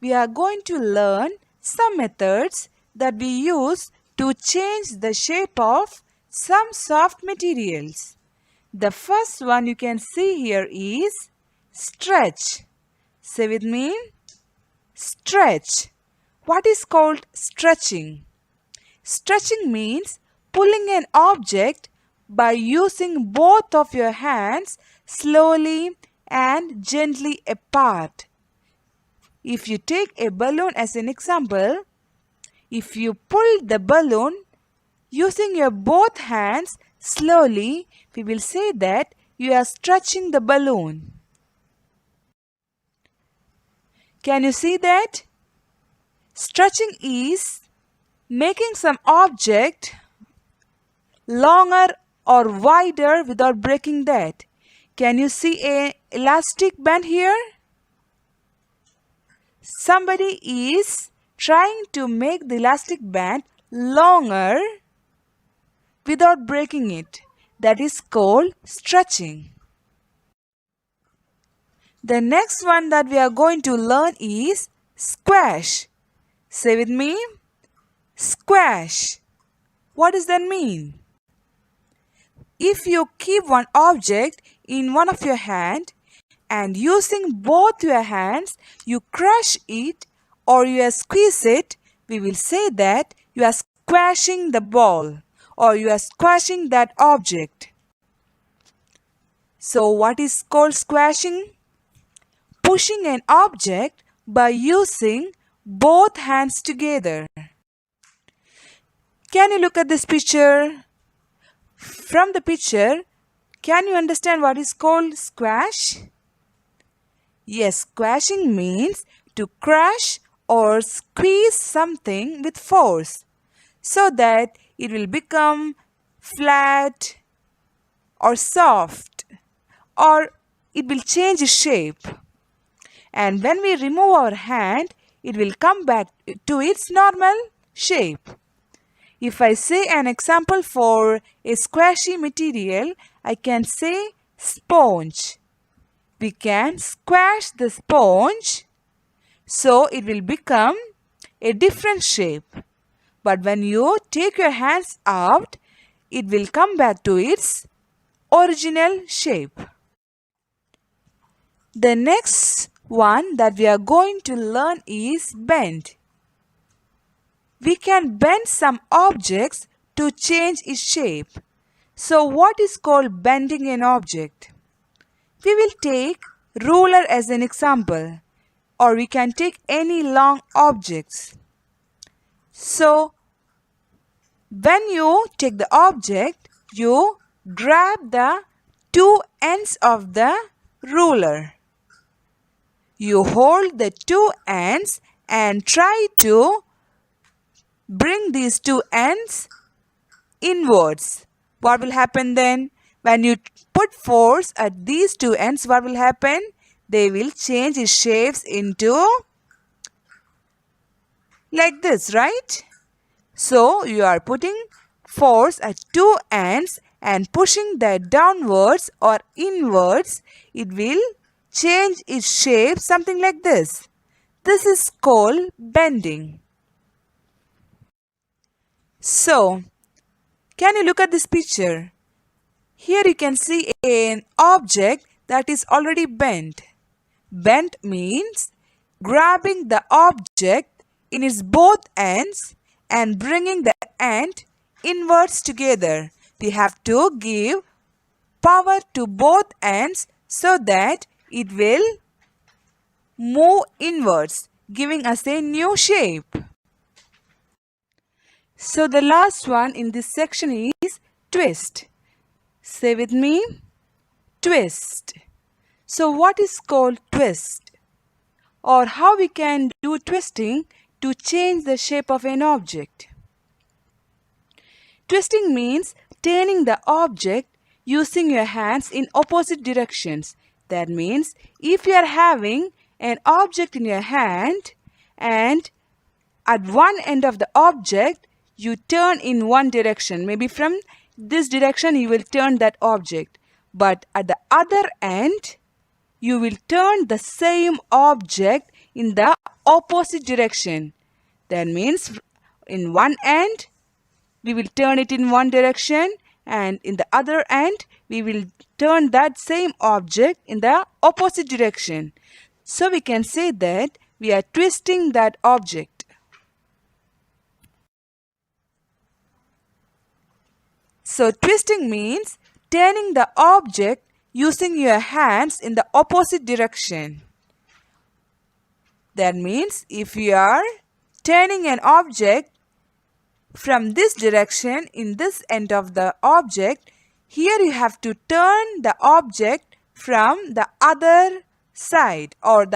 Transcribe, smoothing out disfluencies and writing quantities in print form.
we are going to learn some methods that we use to change the shape of some soft materials. The first one you can see here is stretch. Say with me, stretch. What is called stretching? Stretching means pulling an object by using both of your hands slowly and gently apart. If you take a balloon as an example, if you pull the balloon using your both hands slowly, we will say that you are stretching the balloon. Can you see that? Stretching is making some object longer or wider without breaking that. Can you see an elastic band here? Somebody is trying to make the elastic band longer without breaking it. That is called stretching. The next one that we are going to learn is squash. Say with me, squash. What does that mean? If you keep one object in one of your hand and using both your hands you crush it or you squeeze it, we will say that you are squashing the ball or you are squashing that object. So what is called squashing? Pushing an object by using both hands together. Can you look at this picture? From the picture, can you understand what is called squash? Yes, squashing means to crush or squeeze something with force so that it will become flat or soft or it will change its shape. And when we remove our hand, it will come back to its normal shape. If I say an example for a squashy material, I can say sponge. We can squash the sponge so it will become a different shape. But when you take your hands out, it will come back to its original shape. The next one that we are going to learn is bend. We can bend some objects to change its shape. So what is called bending an object? We will take ruler as an example, or we can take any long objects. So when you take the object, you grab the two ends of the ruler. You hold the two ends and try to bring these two ends inwards. What will happen then? When you put force at these two ends, what will happen? They will change its shapes into like this, right? So you are putting force at two ends and pushing that downwards or inwards, it will change its shape something like this. This is called bending. So, can you look at this picture? Here you can see an object that is already bent. Bent means grabbing the object in its both ends and bringing the end inwards together. We have to give power to both ends so that it will move inwards, giving us a new shape. So the last one in this section is twist. Say with me, twist. So what is called twist? Or how we can do twisting to change the shape of an object? Twisting means turning the object using your hands in opposite directions. That means if you are having an object in your hand and at one end of the object you turn in one direction, maybe from this direction you will turn that object, but at the other end you will turn the same object in the opposite direction. That means in one end we will turn it in one direction, and in the other end we will turn that same object in the opposite direction. So we can say that we are twisting that object. So twisting means turning the object using your hands in the opposite direction. That means if you are turning an object from this direction in this end of the object, here you have to turn the object from the other side or the